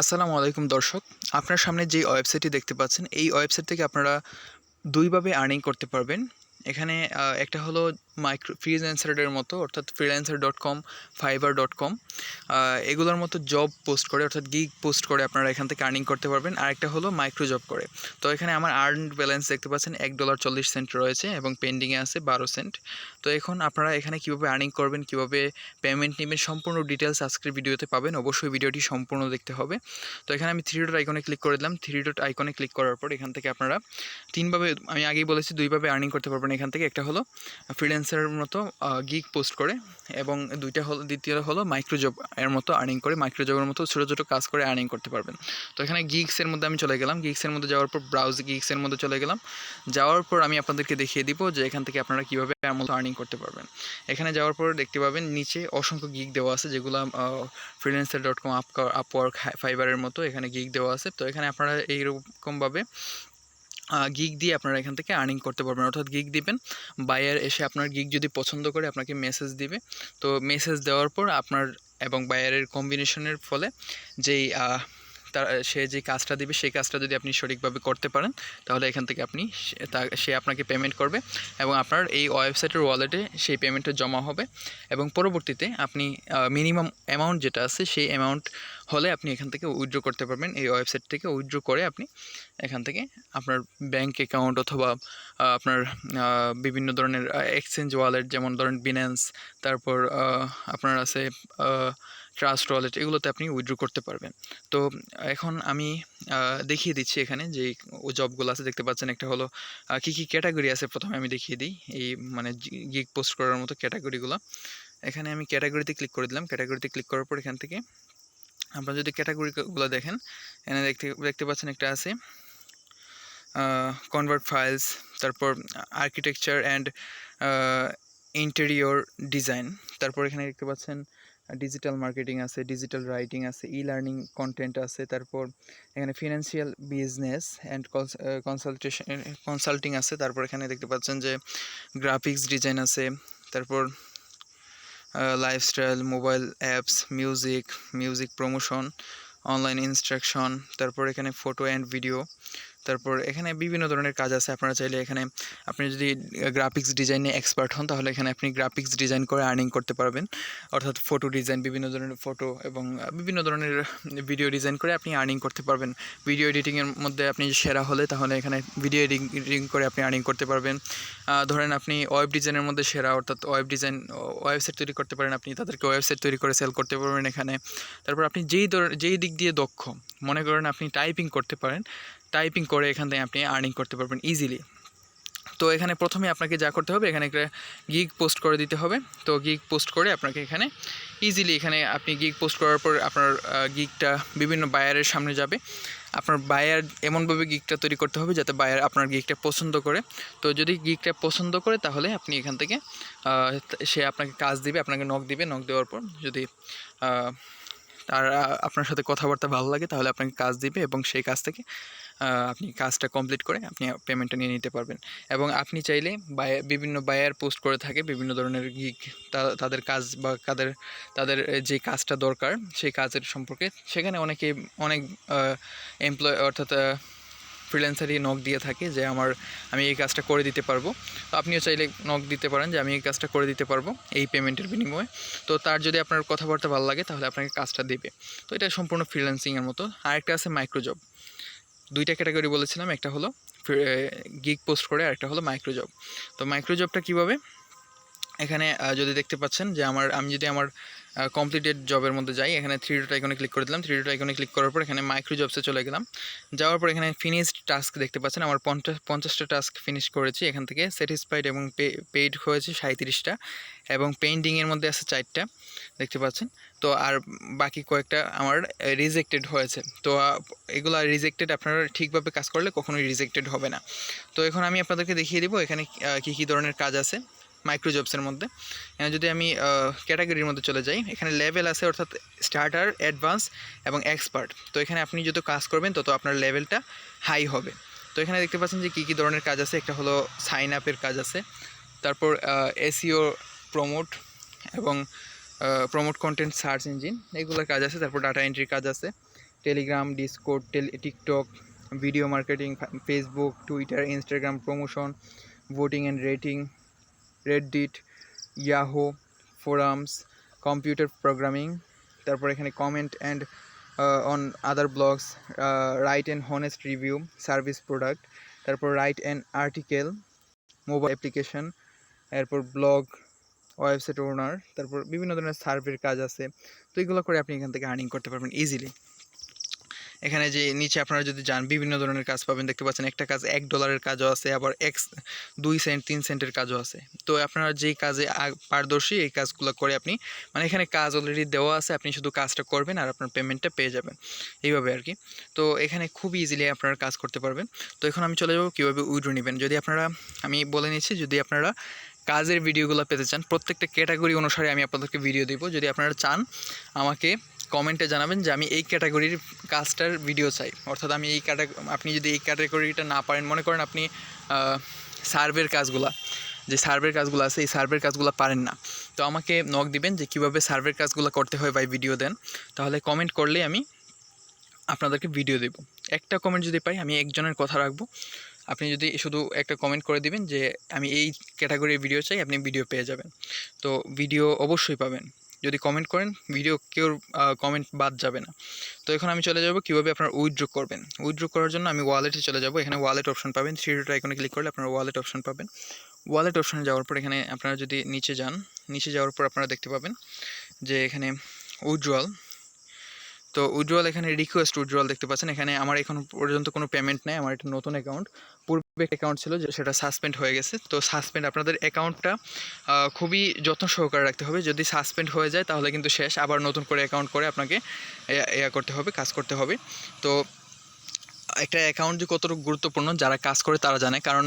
আসসালামু আলাইকুম দর্শক, আপনার সামনে যে ওয়েবসাইটটি দেখতে পাচ্ছেন এই ওয়েবসাইট থেকে আপনারা দুইভাবে আর্নিং করতে পারবেন। এখানে একটা হলো ফ্রিল্যান্সারের মতো, অর্থাৎ freelancer.com, fiverr.com এগুলোর মতো জব পোস্ট করে, অর্থাৎ গিগ পোস্ট করে আপনারা এখান থেকে আর্নিং করতে পারবেন। আরেকটা হলো মাইক্রো জব করে। তো এখানে আমার আর্নড ব্যালেন্স দেখতে পাচ্ছেন $1.40 রয়েছে এবং পেন্ডিংয়ে আছে 12 সেন্ট। তো এখন আপনারা এখানে কীভাবে আর্নিং করবেন, কীভাবে পেমেন্ট নেবেন, সম্পূর্ণ ডিটেলস আজকের ভিডিওতে পাবেন। অবশ্যই ভিডিওটি সম্পূর্ণ দেখতে হবে। তো এখানে আমি থ্রি ডট আইকনে ক্লিক করে দিলাম। থ্রি ডট আইকনে ক্লিক করার পর এখান থেকে আপনারা তিনভাবে, আমি আগেই বলেছি দুইভাবে আর্নিং করতে পারবেন এখান থেকে। একটা হলো ফ্রিল্যান্সারের মতো গিগ পোস্ট করে, এবং দ্বিতীয় হলো মাইক্রো জব এর মতো আর্নিং করে, মাইক্রো জবের মতো ছোটো ছোটো কাজ করে আর্নিং করতে পারবেন। তো এখানে গিগসের মধ্যে আমি চলে গেলাম। গিগসের মধ্যে যাওয়ার পর ব্রাউজ গিগসের মধ্যে চলে গেলাম। যাওয়ার পর আমি আপনাদেরকে দেখিয়ে দিব যে এখান থেকে আপনারা কীভাবে এর মতো আর্নিং করতে পারবেন। এখানে যাওয়ার পর দেখতে পাবেন নিচে অসংখ্য গিগ দেওয়া আছে, যেগুলো freelancer.com, আপওয়ার্ক, ফাইবারের মতো এখানে গিগ দেওয়া আছে। তো এখানে আপনারা এইরকমভাবে গিগ দিয়ে আপনারা এখান থেকে আর্নিং করতে পারবেন। অর্থাৎ গিগ দিবেন, বায়ার এসে আপনার গিগ যদি পছন্দ করে আপনাকে মেসেজ দিবে। তো মেসেজ দেওয়ার পর আপনার এবং বায়ারের কম্বিনেশনের ফলে যেই সে যে কাজটা দিবে সেই কাজটা যদি আপনি সঠিকভাবে করতে পারেন, তাহলে এখান থেকে সে আপনাকে পেমেন্ট করবে এবং আপনার এই ওয়েবসাইটের ওয়ালেটে সেই পেমেন্টটা জমা হবে। এবং পরবর্তীতে আপনি মিনিমাম অ্যামাউন্ট যেটা আছে সেই অ্যামাউন্ট হলে আপনি এখান থেকে উইথড্র করতে পারবেন। এই ওয়েবসাইট থেকে উইথড্র করে আপনি এখান থেকে আপনার ব্যাঙ্ক অ্যাকাউন্ট অথবা আপনার বিভিন্ন ধরনের এক্সচেঞ্জ ওয়ালেট, যেমন ধরেন বিন্যান্স, তারপর আপনার আছে ট্রাস্ট ওয়ালেট, এগুলোতে আপনি উইথড্র করতে পারবেন। তো এখন আমি দেখিয়ে দিচ্ছি এখানে যে জবগুলো আছে দেখতে পাচ্ছেন। একটা হলো কী কী ক্যাটাগরি আছে, প্রথমে আমি দেখিয়ে দিই এই মানে গিগ পোস্ট করার মতো ক্যাটাগরিগুলো। এখানে আমি ক্যাটাগরিতে ক্লিক করে দিলাম। ক্যাটাগরিতে ক্লিক করার পর এখান থেকে আপনারা যদি ক্যাটাগরিগুলো দেখেন, এখানে দেখতে পাচ্ছেন একটা আছে কনভার্ট ফাইলস, তারপর আর্কিটেকচার অ্যান্ড ইন্টেরিয়র ডিজাইন, তারপর এখানে দেখতে পাচ্ছেন ডিজিটাল মার্কেটিং আছে, ডিজিটাল রাইটিং আছে, ই লার্নিং কন্টেন্ট আছে, তারপর এখানে ফিনান্সিয়াল বিজনেস অ্যান্ড কনসাল্টিং আছে, তারপর এখানে দেখতে পাচ্ছেন যে গ্রাফিক্স ডিজাইন আছে, তারপর lifestyle, mobile apps, music promotion, online instruction, তারপর এখানে ফটো অ্যান্ড ভিডিও, তারপর এখানে বিভিন্ন ধরনের কাজ আছে। আপনারা চাইলে এখানে আপনি যদি গ্রাফিক্স ডিজাইনে এক্সপার্ট হন, তাহলে এখানে আপনি গ্রাফিক্স ডিজাইন করে আর্নিং করতে পারবেন। অর্থাৎ ফটো ডিজাইন, বিভিন্ন ধরনের ফটো এবং বিভিন্ন ধরনের ভিডিও ডিজাইন করে আপনি আর্নিং করতে পারবেন। ভিডিও এডিটিংয়ের মধ্যে আপনি সেরা হলে তাহলে এখানে ভিডিও এডিটিং করে আপনি আর্নিং করতে পারবেন। ধরেন আপনি ওয়েব ডিজাইনের মধ্যে সেরা, অর্থাৎ ওয়েবসাইট তৈরি করতে পারেন, আপনি তাদেরকে ওয়েবসাইট তৈরি করে সেল করতে পারবেন এখানে। তারপর আপনি যেই দিক দিয়ে দক্ষ, মনে করেন আপনি টাইপিং করতে পারেন, টাইপিং করে এখান থেকে আপনি আর্নিং করতে পারবেন ইজিলি। তো এখানে প্রথমে আপনাকে যা করতে হবে, এখানে একটা গিগ পোস্ট করে দিতে হবে। তো গিগ পোস্ট করে আপনাকে এখানে ইজিলি, এখানে আপনি গিগ পোস্ট করার পর আপনার গিগটা বিভিন্ন বায়ারের সামনে যাবে। আপনার বায়ার এমনভাবে গিগটা তৈরি করতে হবে যাতে বায়ার আপনার গিগটা পছন্দ করে। তো যদি গিগটা পছন্দ করে তাহলে আপনি এখান থেকে সে আপনাকে কাজ দিবে, আপনাকে নক দিবে। নক দেওয়ার পর যদি আর আপনার সাথে কথাবার্তা ভালো লাগে তাহলে আপনাকে কাজ দিবে এবং সেই কাজ থেকে আপনি কাজটা কমপ্লিট করে আপনি পেমেন্টটা নিয়ে নিতে পারবেন। এবং আপনি চাইলে বিভিন্ন বায়ার পোস্ট করে থাকে বিভিন্ন ধরনের গিগ, তাদের কাজ বা তাদের যে কাজটা দরকার সেই কাজের সম্পর্কে, সেখানে অনেক এমপ্লয় অর্থাৎ ফ্রিল্যান্সারই নক দিয়ে থাকে যে আমি এই কাজটা করে দিতে পারবো। তো আপনিও চাইলে নক দিতে পারেন যে আমি এই কাজটা করে দিতে পারবো এই পেমেন্টের বিনিময়ে। তো তার যদি আপনার কথাবার্তা ভালো লাগে তাহলে আপনাকে কাজটা দেবে। তো এটা সম্পূর্ণ ফ্রিল্যান্সিংয়ের মতো। আরেকটা আছে মাইক্রো জব। দুইটা ক্যাটাগরি বলেছিলাম, একটা হলো গিগ পোস্ট করে, আরেকটা হলো মাইক্রো জব। তো মাইক্রো জবটা কীভাবে, এখানে যদি দেখতে পাচ্ছেন যে আমি যদি আমার কমপ্লিটেড জবের মধ্যে যাই, এখানে থ্রি ডট আইকনে ক্লিক করে দিলাম। থ্রি ডট আইকনে ক্লিক করার পর এখানে মাইক্রো জবসে চলে গেলাম। যাওয়ার পর এখানে ফিনিশড টাস্ক দেখতে পাচ্ছেন, আমার 50টা টাস্ক ফিনিশ করেছি। এখান থেকে স্যাটিসফাইড এবং পেইড হয়েছে 37টা, এবং পেন্ডিংয়ের মধ্যে আছে 4টা দেখতে পাচ্ছেন। তো আর বাকি কয়েকটা আমার রিজেক্টেড হয়েছে। তো এগুলো রিজেক্টেড, আপনারা ঠিকভাবে কাজ করলে কখনোই রিজেক্টেড হবে না। তো এখন আমি আপনাদেরকে দেখিয়ে দিব এখানে কী ধরনের কাজ আছে মাইক্রো জবসের মধ্যে। যদি আমি ক্যাটাগরির মধ্যে চলে যাই, এখানে লেভেল আছে, অর্থাৎ স্টার্টার, অ্যাডভান্স এবং এক্সপার্ট। তো এখানে আপনি যত কাজ করবেন তত আপনার লেভেলটা হাই হবে। তো এখানে দেখতে পাচ্ছেন যে কী ধরনের কাজ আছে। একটা হলো সাইন আপের কাজ আছে, তারপর এসইও, প্রমোট এবং প্রমোট কন্টেন্ট সার্চ ইঞ্জিন, এগুলোর কাজ আছে। তারপর ডাটা এন্ট্রির কাজ আছে, Telegram, Discord, TikTok, video marketing, Facebook, Twitter, Instagram promotion, voting and rating, Reddit, Yahoo, forums, computer programming, তারপর এখানে comment and on other blogs, write and honest review, service product, তারপর write and article, mobile application, এরপর blog, website owner, তারপর বিভিন্ন ধরনের সার্ভের কাজ আছে। তো এগুলো করে আপনি এখান থেকে আর্নিং করতে পারবেন ইজিলি। এখানে যে নিচে আপনারা যদি যান বিভিন্ন ধরনের কাজ পাবেন, দেখতে পাচ্ছেন একটা কাজ $1 কাজও আছে, আবার 2 সেন্ট 3 সেন্টের কাজও আছে। তো আপনারা যেই কাজে পারদর্শী এই কাজগুলো করে আপনি মানে এখানে কাজ অলরেডি দেওয়া আছে, আপনি শুধু কাজটা করবেন আর আপনার পেমেন্টটা পেয়ে যাবেন এইভাবে আর কি। তো এখানে খুব ইজিলি আপনারা কাজ করতে পারবেন। তো এখন আমি চলে যাবো কীভাবে উইথড্র নেবেন। যদি আপনারা, আমি বলে নিচ্ছি, যদি আপনারা কাজের ভিডিওগুলো পেতে চান প্রত্যেকটা ক্যাটাগরি অনুসারে আমি আপনাদেরকে ভিডিও দিব। যদি আপনারা চান আমাকে কমেন্টে জানাবেন যে আমি এই ক্যাটাগরির কাজটার ভিডিও চাই, অর্থাৎ আমি এই আপনি যদি এই ক্যাটাগরিটা না পারেন, মনে করেন আপনি সার্ভের কাজগুলো, যে সার্ভের কাজগুলো আছে এই সার্ভের কাজগুলো পারেন না, তো আমাকে নক দিবেন যে কীভাবে সার্ভের কাজগুলো করতে হয় বা ভিডিও দেন, তাহলে কমেন্ট করলে আমি আপনাদেরকে ভিডিও দেব। একটা কমেন্ট যদি পাই আমি একজনের কথা রাখবো, আপনি যদি শুধু একটা কমেন্ট করে দিবেন যে আমি এই ক্যাটাগরির ভিডিও চাই, আপনি ভিডিও পেয়ে যাবেন। তো ভিডিও অবশ্যই পাবেন যদি কমেন্ট করেন, ভিডিও কেউ কমেন্ট বাদ যাবে না। তো এখন আমি চলে যাব কীভাবে আপনারা উইথড্র করবেন। উইথড্র করার জন্য আমি ওয়ালেটে চলে যাব। এখানে ওয়ালেট অপশন পাবেন, থ্রি ডট আইকনে ক্লিক করলে আপনারা ওয়ালেট অপশন পাবেন। ওয়ালেট অপশনে যাওয়ার পর এখানে আপনারা যদি নিচে যান, নিচে যাওয়ার পর আপনারা দেখতে পাবেন যে এখানে উইথড্রয়াল, তো উইথড্রয়াল, এখানে রিকোয়েস্ট উইথড্রয়াল দেখতে পাচ্ছেন। এখানে আমার এখন পর্যন্ত কোনো পেমেন্ট নেই, আমার একটা নতুন অ্যাকাউন্ট, পূর্বে অ্যাকাউন্ট ছিল যে সেটা সাসপেন্ড হয়ে গেছে। তো সাসপেন্ড, আপনাদের অ্যাকাউন্টটা খুবই যত্ন সহকারে রাখতে হবে। যদি সাসপেন্ড হয়ে যায় তাহলে কিন্তু শেষ, আবার নতুন করে অ্যাকাউন্ট করে আপনাকে করতে হবে, কাজ করতে হবে। তো একটা অ্যাকাউন্ট যে কতটুকু গুরুত্বপূর্ণ যারা কাজ করে তারা জানে, কারণ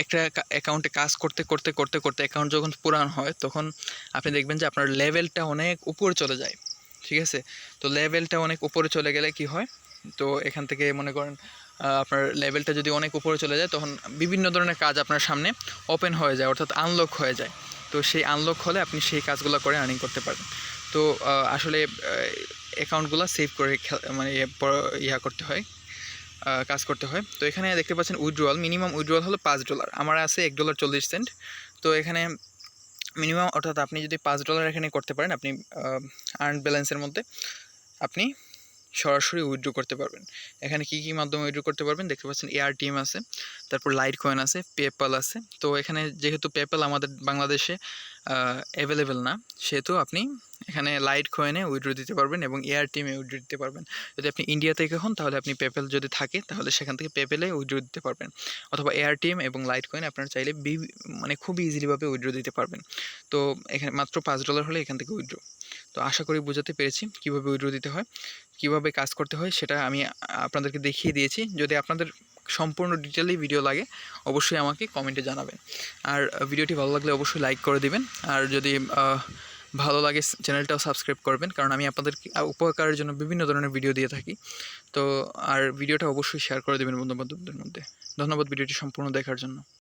একটা অ্যাকাউন্টে কাজ করতে করতে করতে করতে অ্যাকাউন্ট যখন পুরান হয় তখন আপনি দেখবেন যে আপনার লেভেলটা অনেক উপরে চলে যায়, ঠিক আছে। তো লেভেলটা অনেক উপরে চলে গেলে কি হয়, তো এখান থেকে মনে করেন আপনার লেভেলটা যদি অনেক উপরে চলে যায় তখন বিভিন্ন ধরনের কাজ আপনার সামনে ওপেন হয়ে যায়, অর্থাৎ আনলক হয়ে যায়। তো সেই আনলক হলে আপনি সেই কাজগুলো করে আর্নিং করতে পারেন। তো আসলে অ্যাকাউন্টগুলো সেভ করে মানে করতে হয়, কাজ করতে হয়। তো এখানে দেখতে পাচ্ছেন উইথড্রয়াল, মিনিমাম উইথড্রয়াল হলো $5, আমার আছে $1.40। তো এখানে মিনিমাম, অর্থাৎ আপনি যদি $5 এখানে করতে পারেন, আপনি আর্ন ব্যালেন্সের মধ্যে আপনি সরাসরি উইথড্র করতে পারবেন। এখানে কী কী মাধ্যমে উইথড্র করতে পারবেন দেখতে পাচ্ছেন, এয়ারটিএম আছে, তারপর লাইট কয়েন আছে, পেপ্যাল আছে। তো এখানে যেহেতু পেপ্যাল আমাদের বাংলাদেশে অ্যাভেলেবেল না, সেহেতু আপনি এখানে লাইট কয়েনে উইথড্র দিতে পারবেন এবং এয়ারটিএমে উইথড্র দিতে পারবেন। যদি আপনি ইন্ডিয়া থেকে হন তাহলে আপনি পেপ্যাল যদি থাকে তাহলে সেখান থেকে পেপ্যালে উইথড্র দিতে পারবেন, অথবা এয়ারটিএম এবং লাইট কয়েন আপনারা চাইলে মানে খুব ইজিলিভাবে উইথড্র দিতে পারবেন। তো এখানে মাত্র $5 হলে এখান থেকে উইথড্র। তো আশা করি বোঝাতে পেরেছি কীভাবে উইথড্র দিতে হয়, কীভাবে কাজ করতে হয়, সেটা আমি আপনাদেরকে দেখিয়ে দিয়েছি। যদি আপনাদের সম্পূর্ণ ডিটেইলি ভিডিও লাগে অবশ্যই আমাকে কমেন্টে জানাবেন। আর ভিডিওটি ভালো লাগলে অবশ্যই লাইক করে দিবেন, আর যদি ভালো লাগে চ্যানেলটাও সাবস্ক্রাইব করবেন, কারণ আমি আপনাদের উপকারের জন্য বিভিন্ন ধরনের ভিডিও দিয়ে থাকি। তো আর ভিডিওটা অবশ্যই শেয়ার করে দেবেন বন্ধুবান্ধবদের মধ্যে। ধন্যবাদ ভিডিওটি সম্পূর্ণ দেখার জন্য।